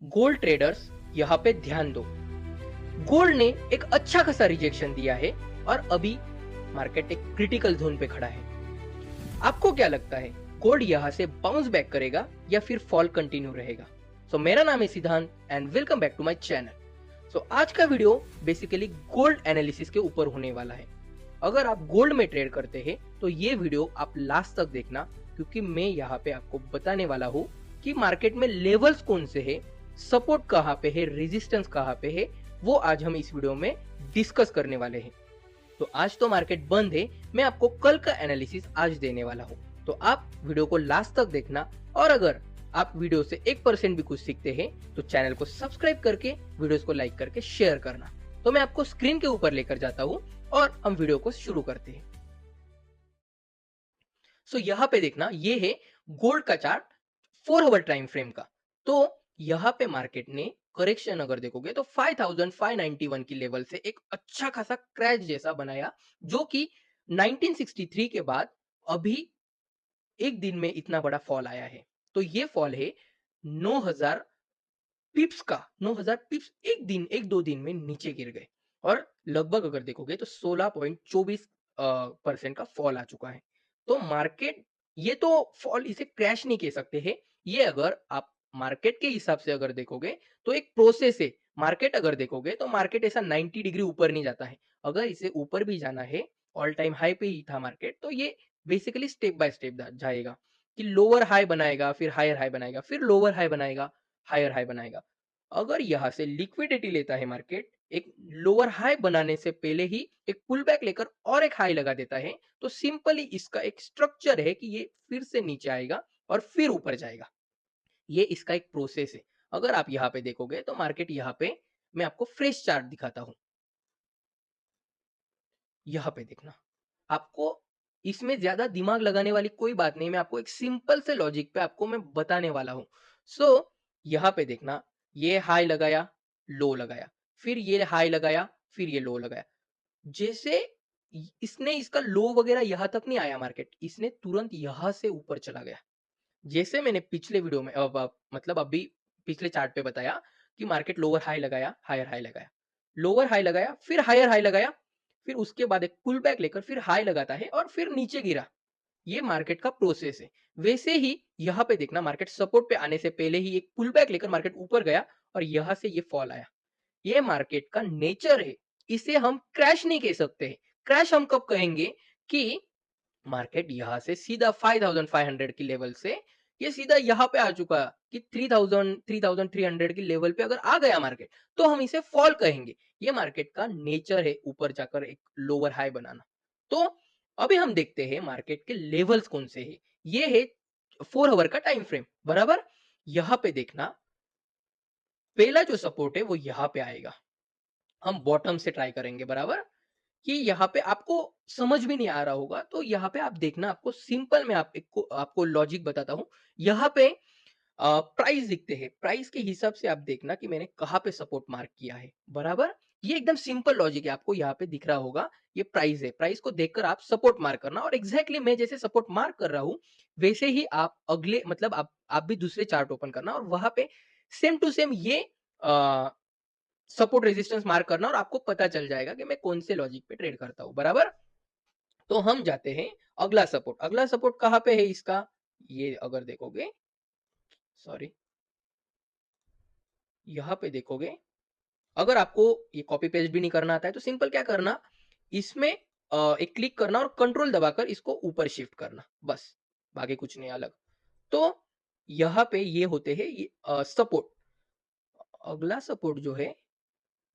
Gold traders यहाँ पे ध्यान दो। गोल्ड ने एक अच्छा खासा रिजेक्शन दिया है और अभी मार्केट एक क्रिटिकल जोन पे खड़ा है। आपको क्या लगता है, गोल्ड यहाँ से बाउंस बैक करेगा या फिर फॉल कंटिन्यू रहेगा? मेरा नाम है Siddhant and welcome back to my channel. आज का वीडियो बेसिकली गोल्ड एनालिसिस के ऊपर होने वाला है। अगर आप गोल्ड में ट्रेड करते हैं तो ये वीडियो आप लास्ट तक देखना, क्योंकि मैं यहाँ पे आपको बताने वाला हूँ कि मार्केट में लेवल्स कौन से है, सपोर्ट कहाँ पे है, रेजिस्टेंस कहाँ पे है, वो आज हम इस वीडियो में डिस्कस करने वाले हैं। तो आज तो मार्केट बंद है, मैं आपको कल का एनालिसिस आज देने वाला हूँ। तो आप वीडियो को लास्ट तक देखना, और अगर आप वीडियो से 1% भी कुछ सीखते हैं तो चैनल को सब्सक्राइब करके वीडियोस को लाइक करके शेयर करना। तो मैं आपको स्क्रीन के ऊपर लेकर जाता हूँ और हम वीडियो को शुरू करते हैं। यहाँ पे देखना, ये है गोल्ड का चार्ट 4 आवर टाइम फ्रेम का। तो यहाँ पे मार्केट ने करेक्शन अगर देखोगे तो 5591 की लेवल से एक अच्छा खासा क्रैश जैसा बनाया, जो कि 1963 के बाद अभी एक दिन में इतना बड़ा फॉल आया है। तो ये फॉल है 9000 पिप्स का। 9000 पिप्स एक दो दिन में नीचे गिर गए और लगभग अगर देखोगे तो 16.24 परसेंट का फॉल आ चुका है। तो मार्केट, ये तो फॉल इसे क्रैश नहीं कह सकते हैं। ये अगर आप मार्केट के हिसाब से अगर देखोगे तो एक प्रोसेस है। मार्केट अगर देखोगे तो मार्केट ऐसा 90 डिग्री ऊपर नहीं जाता है। अगर इसे ऊपर भी जाना है, ऑल टाइम हाई पे ही था मार्केट, तो ये बेसिकली स्टेप बाय स्टेप जाएगा कि लोअर हाई बनाएगा, फिर हायर हाई बनाएगा, फिर लोअर हाई बनाएगा, हायर हाई बनाएगा। अगर यहाँ से लिक्विडिटी लेता है मार्केट, एक लोअर हाई बनाने से पहले ही एक पुल बैक लेकर और एक हाई लगा देता है, तो सिंपली इसका एक स्ट्रक्चर है कि ये फिर से नीचे आएगा और फिर ऊपर जाएगा। ये इसका एक प्रोसेस है। अगर आप यहाँ पे देखोगे तो मार्केट यहाँ पे, मैं आपको फ्रेश चार्ट दिखाता हूँ। यहाँ पे देखना, आपको इसमें ज्यादा दिमाग लगाने वाली कोई बात नहीं, मैं आपको एक सिंपल से लॉजिक पे आपको मैं बताने वाला हूँ। सो यहाँ पे देखना, ये हाई लगाया, लो लगाया, फिर ये हाई लगाया, फिर ये लो लगाया। जैसे इसने इसका लो वगैरह यहाँ तक नहीं आया मार्केट, इसने तुरंत यहाँ से ऊपर चला गया। जैसे मैंने पिछले वीडियो में मतलब अभी पिछले चार्ट पे बताया कि मार्केट लोअर हाई लगाया, हायर हाई लगाया, लोअर हाई लगाया, फिर हायर हाई लगाया, फिर उसके बाद एक पुल बैक लेकर फिर हाई लगाता है और फिर नीचे गिरा। ये मार्केट का प्रोसेस है। वैसे ही यहाँ पे देखना, मार्केट सपोर्ट पे आने से पहले ही एक पुल बैक लेकर मार्केट ऊपर गया और यहाँ से ये फॉल आया। ये मार्केट का नेचर है। इसे हम क्रैश नहीं कह सकते हैं। क्रैश हम कब कहेंगे कि मार्केट यहाँ से सीधा 5500 की लेवल से ये सीधा यहाँ पे आ चुका कि 3000 3300 की लेवल पे अगर आ गया मार्केट, तो हम इसे फॉल कहेंगे। ये मार्केट का नेचर है, ऊपर जाकर एक लोअर हाई बनाना। तो अभी हम देखते हैं मार्केट के लेवल्स कौन से हैं। ये है 4 आवर का टाइम फ्रेम, बराबर। यहाँ पे देखना, पहला जो सपोर्ट है वो यहाँ पे आएगा। हम बॉटम से ट्राई करेंगे, बराबर। कि यहाँ पे आपको समझ में नहीं आ रहा होगा तो यहाँ पे आप देखना, आपको सिंपल मैं आपको लॉजिक बताता हूँ। यहाँ पे प्राइस दिखते हैं, प्राइस के हिसाब से आप देखना कि मैंने कहाँ पे सपोर्ट मार्क किया है, बराबर। ये एकदम सिंपल लॉजिक है, आपको यहाँ पे दिख रहा होगा ये प्राइस है। प्राइस को देखकर आप सपोर्ट मार्क करना, और एग्जैक्टली मैं जैसे सपोर्ट मार्क कर रहा हूँ वैसे ही आप अगले मतलब आप भी दूसरे चार्ट ओपन करना और वहां पे सेम टू सेम ये सपोर्ट रेजिस्टेंस मार्क करना, और आपको पता चल जाएगा कि मैं कौन से लॉजिक पे ट्रेड करता हूँ, बराबर। तो हम जाते हैं अगला सपोर्ट। अगला सपोर्ट कहाँ पे है इसका, ये अगर देखोगे, सॉरी, यहाँ पे देखोगे, अगर आपको ये कॉपी पेस्ट भी नहीं करना आता है तो सिंपल क्या करना, इसमें एक क्लिक करना और कंट्रोल दबाकर इसको ऊपर शिफ्ट करना, बस। बाकी कुछ नहीं अलग। तो यहाँ पे ये होते हैं ये सपोर्ट। अगला सपोर्ट जो है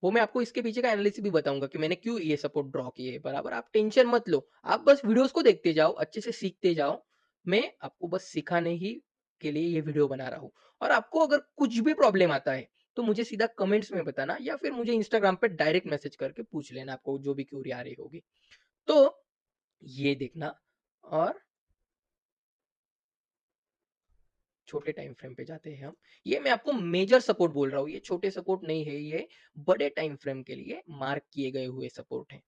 वो मैं आपको इसके पीछे का एनालिसिस भी बताऊंगा कि मैंने क्यों ये सपोर्ट ड्रॉ किए है, बराबर। आप टेंशन मत लो, आप बस वीडियोस को देखते जाओ, अच्छे से सीखते जाओ। मैं आपको बस सिखाने ही के लिए ये वीडियो बना रहा हूँ। और आपको अगर कुछ भी प्रॉब्लम आता है तो मुझे सीधा कमेंट्स में बताना, या फिर मुझे इंस्टाग्राम पे डायरेक्ट मैसेज करके पूछ लेना, आपको जो भी क्यूरी आ रही होगी। तो ये देखना, और छोटे टाइम फ्रेम पे जाते हैं हम। ये मैं आपको मेजर सपोर्ट बोल रहा हूँ, ये छोटे सपोर्ट नहीं है, ये बड़े टाइम फ्रेम के लिए मार्क किए गए हुए सपोर्ट है।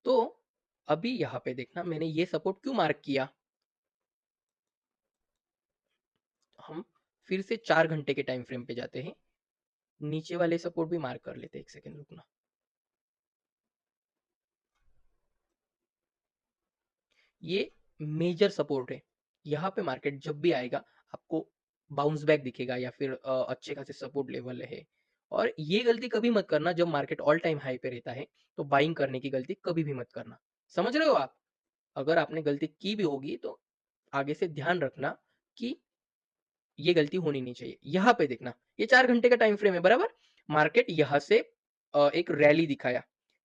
तो अभी यहाँ पे देखना, मैंने ये सपोर्ट क्यों मार्क किया। हम फिर से 4 घंटे के टाइम फ्रेम पे जाते हैं। नीचे वाले सपोर्ट भी मार्क कर लेते हैं, 1 सेकंड रुकना। ये मेजर सपोर्ट है। यहाँ पे मार्केट जब भी आएगा आपको बाउंस बैक दिखेगा या फिर अच्छे खासे सपोर्ट लेवल है। और ये गलती कभी मत करना जब मार्केट ऑल टाइम हाई पे रहता है, तो बाइंग करने की गलती कभी भी मत करना। समझ रहे हो आप? अगर आपने गलती की भी होगी तो आगे से ध्यान रखना कि ये गलती होनी नहीं चाहिए। यहाँ पे देखना, ये 4 घंटे का टाइम फ्रेम है, बराबर? मार्केट यहाँ से एक रैली दिखाया।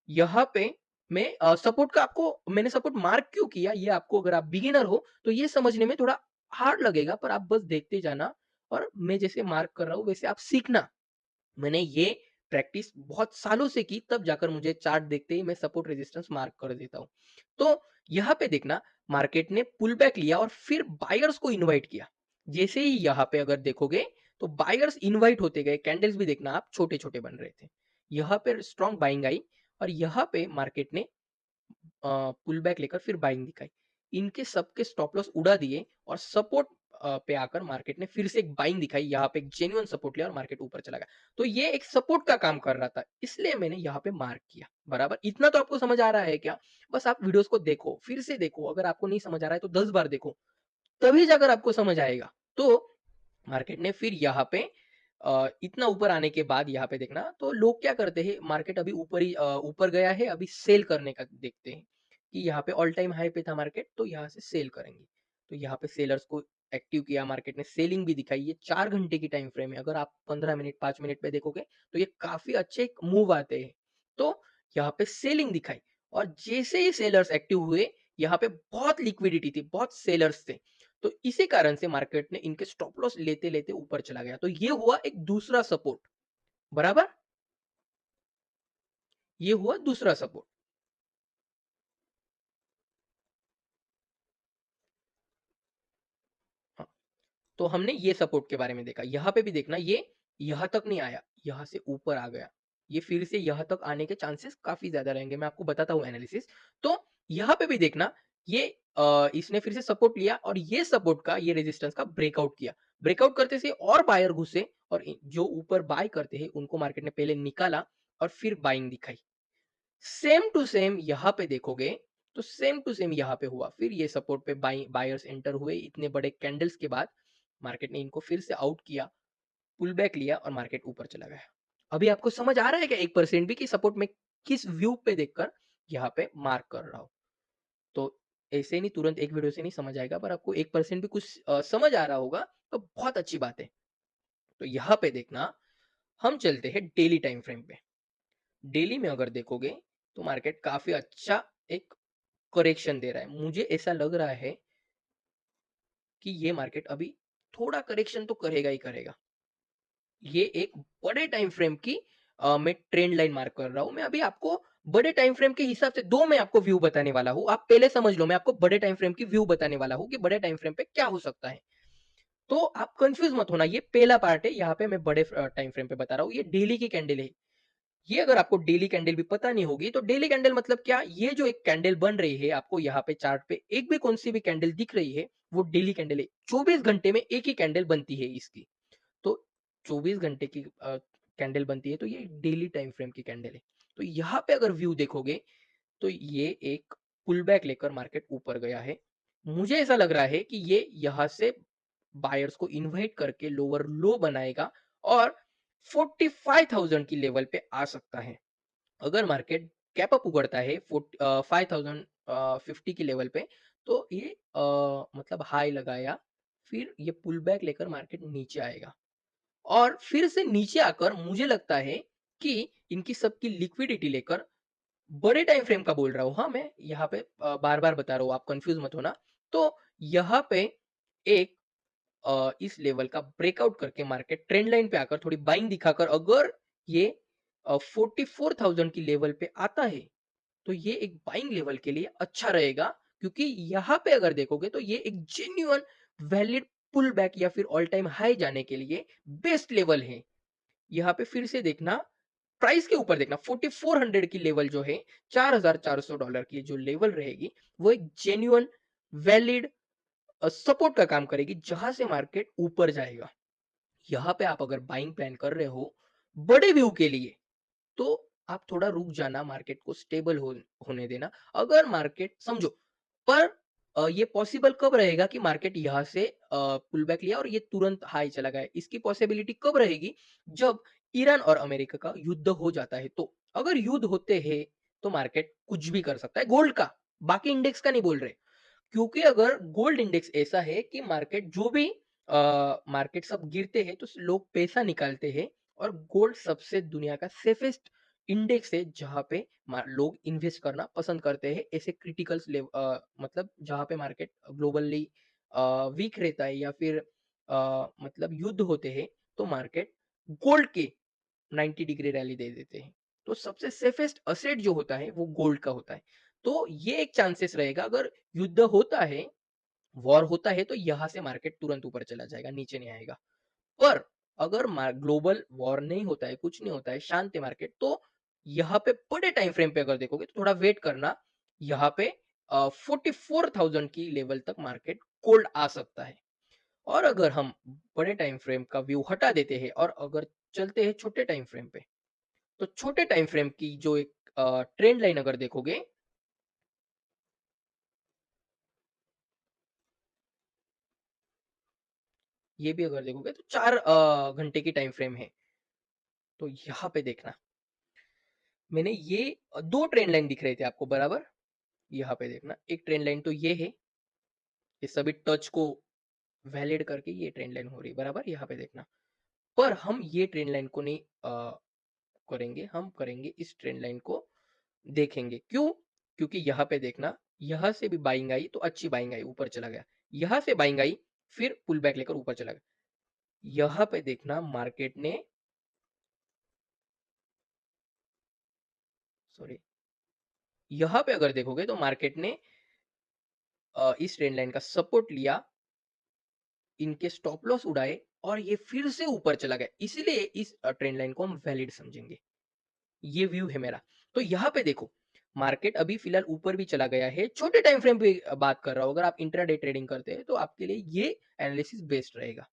यहाँ पे मैं सपोर्ट का आपको मैंने सपोर्ट मार्क क्यों किया, ये आपको अगर आप बिगिनर हो तो ये समझने में थोड़ा हार्ड लगेगा, पर आप बस देखते जाना और मैं जैसे मार्क कर रहा हूँ वैसे आप सीखना। मैंने ये प्रैक्टिस बहुत सालों से की, तब जाकर मुझे चार्ट देखते ही मैं सपोर्ट रेजिस्टेंस मार्क कर देता हूँ। तो यहाँ पे देखना, मार्केट ने पुल बैक लिया और फिर बायर्स को इनवाइट किया। जैसे ही यहाँ पे अगर देखोगे तो बायर्स इनवाइट होते गए, कैंडल्स भी देखना आप छोटे छोटे बन रहे थे। यहाँ पे स्ट्रॉन्ग बाइंग आई और यहाँ पे मार्केट ने पुल बैक लेकर फिर बाइंग दिखाई। इनके सबके स्टॉप लॉस उड़ा दिए और सपोर्ट पे आकर मार्केट ने फिर से एक बाइंग दिखाई। यहाँ पे एक जेन्युइन सपोर्ट लिया और मार्केट ऊपर चला गया। तो ये एक सपोर्ट का काम कर रहा था, इसलिए मैंने यहाँ पे मार्क किया। बराबर? इतना तो आपको समझ आ रहा है क्या? बस आप वीडियोस को देखो, फिर से देखो। अगर आपको नहीं समझ आ रहा है तो 10 बार देखो, तभी जाकर आपको समझ आएगा। तो मार्केट ने फिर यहाँ पे इतना ऊपर आने के बाद यहाँ पे देखना, तो लोग क्या करते हैं, मार्केट अभी ऊपर गया है, अभी सेल करने का देखते हैं कि यहाँ पे ऑल टाइम हाई पे था मार्केट, तो यहाँ से सेल करेंगे। तो यहाँ पे सेलर्स को एक्टिव किया, मार्केट ने सेलिंग भी दिखाई। ये 4 घंटे की टाइम फ्रेम है, अगर आप 15 मिनट 5 मिनट पे देखोगे तो ये काफी अच्छे मूव आते हैं। तो यहाँ पे सेलिंग दिखाई और जैसे ही सेलर्स एक्टिव हुए, यहाँ पे बहुत लिक्विडिटी थी, बहुत सेलर्स थे। तो इसी कारण से मार्केट ने इनके स्टॉप लॉस लेते लेते ऊपर चला गया। तो ये हुआ एक दूसरा सपोर्ट। बराबर? ये हुआ दूसरा सपोर्ट। हाँ, तो हमने ये सपोर्ट के बारे में देखा। यहाँ पे भी देखना, ये यहाँ तक नहीं आया, यहाँ से ऊपर आ गया। ये फिर से यहाँ तक आने के चांसेस काफी ज्यादा रहेंगे, मैं आपको बताता हूँ एनालिसिस। तो यहाँ पे भी देखना, ये इसने फिर से सपोर्ट लिया और ये सपोर्ट का, ये रेजिस्टेंस का ब्रेकआउट किया। ब्रेकआउट करते से और बायर घुसे और जो ऊपर बाय करते हैं उनको मार्केट ने पहले निकाला और फिर बाइंग दिखाई। सेम टू सेम यहाँ पे देखोगे तो सेम टू सेम यहाँ पे हुआ। फिर ये सपोर्ट पे बायर्स एंटर हुए, इतने बड़े कैंडल्स के बाद मार्केट ने इनको फिर से आउट किया, पुल बैक लिया और मार्केट ऊपर चला गया। अभी आपको समझ आ रहा है क्या 1% भी कि सपोर्ट में किस व्यू पे देखकर यहाँ पे मार्क कर रहा हूँ? तो ऐसे नहीं, तुरंत एक वीडियो से नहीं समझ आएगा, पर आपको 1% भी कुछ समझ आ रहा होगा तो बहुत अच्छी बात है। तो यहाँ पे देखना, हम चलते हैं डेली टाइम फ्रेम पे। डेली में अगर देखोगे तो मार्केट काफी अच्छा एक करेक्शन दे रहा है। मुझे ऐसा लग रहा है कि ये मार्केट अभी थोड़ा करेक्शन तो करेगा ही करेगा। ये एक बड़े टाइम फ्रेम की मैं ट्रेंड लाइन मार्क कर रहा हूं। मैं अभी आपको बड़े टाइम फ्रेम के हिसाब से दो मैं आपको व्यू बताने वाला हूं, आप पहले समझ लो। मैं आपको बड़े टाइम फ्रेम की व्यू बताने वाला हूं कि बड़े टाइम फ्रेम पे क्या हो सकता है। तो आप कंफ्यूज मत होना, ये पहला पार्ट है। यहाँ पे मैं बड़े टाइम फ्रेम पे बता रहा हूँ। ये डेली की कैंडल है। ये अगर आपको डेली कैंडल भी पता नहीं होगी तो डेली कैंडल मतलब क्या, ये जो एक कैंडल बन रही है आपको यहाँ पे चार्ट पे, एक भी कौन सी भी कैंडल दिख रही है वो डेली कैंडल है। 24 घंटे में एक ही कैंडल बनती है इसकी। तो 24 घंटे की कैंडल बनती है, तो ये डेली टाइम फ्रेम की कैंडल है। तो यहाँ पे अगर व्यू देखोगे तो ये एक पुल बैक लेकर मार्केट ऊपर गया है। मुझे ऐसा लग रहा है कि ये यहाँ से बायर्स को इनवाइट करके लोअर लो बनाएगा और 45,000 की लेवल पे आ सकता है। अगर मार्केट कैप अप उगड़ता है 5050 की लेवल पे, तो ये मतलब हाई लगाया, फिर ये पुल बैक लेकर मार्केट नीचे आएगा और फिर से नीचे आकर मुझे लगता है कि इनकी सबकी लिक्विडिटी लेकर, बड़े टाइम फ्रेम का बोल रहा हूं, हाँ मैं यहाँ पे बार बार बता रहा हूँ, आप कंफ्यूज मत होना। तो यहाँ पे एक इस लेवल का ब्रेकआउट करके मार्केट ट्रेंड लाइन पे आकर थोड़ी बाइंग दिखाकर अगर ये 44,000 की लेवल पे आता है तो ये एक बाइंग लेवल के लिए अच्छा रहेगा। क्योंकि यहाँ पे अगर देखोगे तो ये एक जेन्युइन वैलिड पुल बैक या फिर ऑल टाइम हाई जाने के लिए बेस्ट लेवल है। यहाँ पे फिर से देखना, प्राइस के ऊपर देखना, 4400 की लेवल जो है, $4,400 की जो लेवल रहेगी, वो एक जेन्युइन वैलिड सपोर्ट का काम करेगी जहां से मार्केट ऊपर जाएगा। यहाँ पे आप अगर बाइंग प्लान कर रहे हो बड़े व्यू के लिए, तो आप थोड़ा रुक जाना, मार्केट को स्टेबल होने देना। अगर मार्केट समझो, पर ये पॉसिबल कब रहेगा कि मार्केट यहाँ से पुल बैक लिया और ये तुरंत हाई चला गया? इसकी पॉसिबिलिटी कब रहेगी? जब ईरान और अमेरिका का युद्ध हो जाता है तो। अगर युद्ध होते हैं तो मार्केट कुछ भी कर सकता है, गोल्ड का, बाकी इंडेक्स का नहीं बोल रहे। क्योंकि अगर गोल्ड इंडेक्स ऐसा है कि मार्केट जो भी मार्केट सब गिरते हैं तो लोग पैसा निकालते हैं, और गोल्ड सबसे दुनिया का सेफेस्ट इंडेक्स है जहां पे लोग इन्वेस्ट करना पसंद करते हैं ऐसे क्रिटिकल मतलब जहां पे मार्केट ग्लोबली वीक रहता है या फिर मतलब युद्ध होते हैं, तो मार्केट गोल्ड के 90 डिग्री रैली दे देते हैं। तो सबसे सेफेस्ट असेट जो होता है वो गोल्ड का होता है। तो ये एक चांसेस रहेगा, अगर युद्ध होता है, वॉर होता है, तो यहाँ से मार्केट तुरंत ऊपर चला जाएगा, नीचे नहीं आएगा। पर अगर ग्लोबल वॉर नहीं होता है, कुछ नहीं होता है, शांत है मार्केट, तो यहाँ पे बड़े टाइम फ्रेम पे अगर देखोगे तो थोड़ा वेट करना, यहाँ पे 44,000 की लेवल तक मार्केट गोल्ड आ सकता है। और अगर हम बड़े टाइम फ्रेम का व्यू हटा देते हैं और अगर चलते हैं छोटे टाइम फ्रेम पे, तो छोटे टाइम फ्रेम की जो एक ट्रेंड लाइन अगर देखोगे, ये भी अगर देखोगे तो 4 घंटे की टाइम फ्रेम है। तो यहाँ पे देखना, मैंने ये दो ट्रेंड लाइन दिख रहे थे आपको बराबर। यहाँ पे देखना, एक ट्रेंड लाइन तो ये है, ये सभी टच को वैलिड करके ये ट्रेंड लाइन हो रही है बराबर, यहाँ पे देखना। पर हम ये ट्रेंड लाइन को नहीं करेंगे, हम करेंगे इस ट्रेंड लाइन को देखेंगे। क्यों? क्योंकि यहाँ पे देखना, यहाँ से भी बाइंग आई तो अच्छी बाइंग आई, ऊपर चला गया। यहाँ से बाइंग आई, फिर पुल बैक लेकर ऊपर चला गया। यहाँ पे देखना मार्केट ने, सॉरी, यहाँ पे अगर देखोगे तो मार्केट ने इस ट्रेंड लाइन का सपोर्ट लिया, इनके स्टॉप लॉस उड़ाए और ये फिर से ऊपर चला गया, इसीलिए इस ट्रेंड लाइन को हम वैलिड समझेंगे। ये व्यू है मेरा। तो यहाँ पे देखो, मार्केट अभी फिलहाल ऊपर भी चला गया है, छोटे टाइम फ्रेम पे बात कर रहा हूँ। अगर आप इंट्राडे ट्रेडिंग करते हैं तो आपके लिए ये एनालिसिस बेस्ट रहेगा।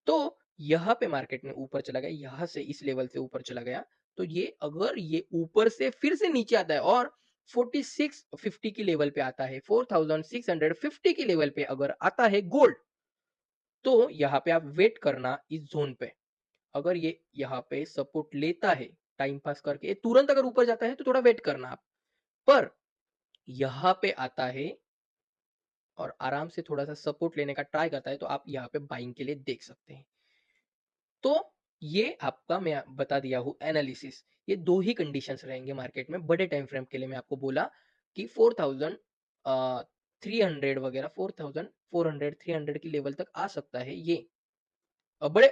तो यहाँ पे मार्केट में ऊपर चला गया, यहाँ से इस लेवल से ऊपर चला गया, तो ये अगर ये ऊपर से फिर से नीचे आता है और 4650 की लेवल पे आता है, 4650 की लेवल पे अगर आता है गोल्ड, तो यहाँ पे आप वेट करना इस जोन पे। अगर ये यहाँ पे सपोर्ट लेता है, टाइम पास करके तुरंत अगर ऊपर जाता है तो थोड़ा वेट करना आप। पर यहाँ पे आता है और आराम से थोड़ा सा सपोर्ट लेने का ट्राई करता है, तो आप यहाँ पे बाइंग के लिए देख सकते हैं। तो ये आपका मैं बता दिया हूँ एनालिसिस। ये दो ही कंडीशंस रहेंगे मार्केट में बड़े टाइम फ्रेम के लिए। मैं आपको बोला कि 4300 वगैरह, 4400 300 की लेवल तक आ सकता है ये। बड़े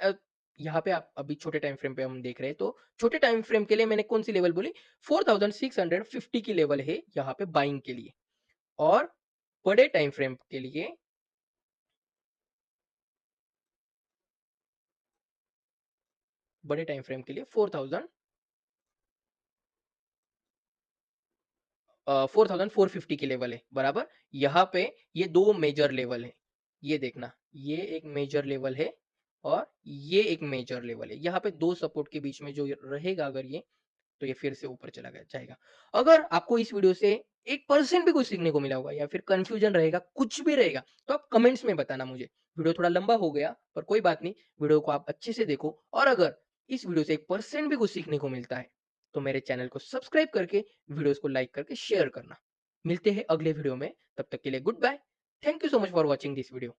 यहाँ पे आप अभी छोटे टाइम फ्रेम पे हम देख रहे हैं, तो छोटे टाइम फ्रेम के लिए मैंने कौन सी लेवल बोली, 4650 की लेवल है यहाँ पे बाइंग के लिए। और बड़े टाइम फ्रेम के लिए, बड़े टाइम फ्रेम के लिए 4450 की लेवल है बराबर। यहाँ पे ये दो मेजर लेवल है, ये देखना, ये एक मेजर लेवल है और ये एक मेजर लेवल है। यहाँ पे दो सपोर्ट के बीच में जो रहेगा अगर ये, तो ये फिर से ऊपर चला गया जाएगा। अगर आपको इस वीडियो से 1% भी कुछ सीखने को मिला होगा या फिर कंफ्यूजन रहेगा, कुछ भी रहेगा, तो आप कमेंट्स में बताना मुझे। वीडियो थोड़ा लंबा हो गया पर कोई बात नहीं, वीडियो को आप अच्छे से देखो। और अगर इस वीडियो से 1% भी कुछ सीखने को मिलता है तो मेरे चैनल को सब्सक्राइब करके, वीडियोस को लाइक करके शेयर करना। मिलते हैं अगले वीडियो में, तब तक के लिए good bye. Thank you so much for watching this video.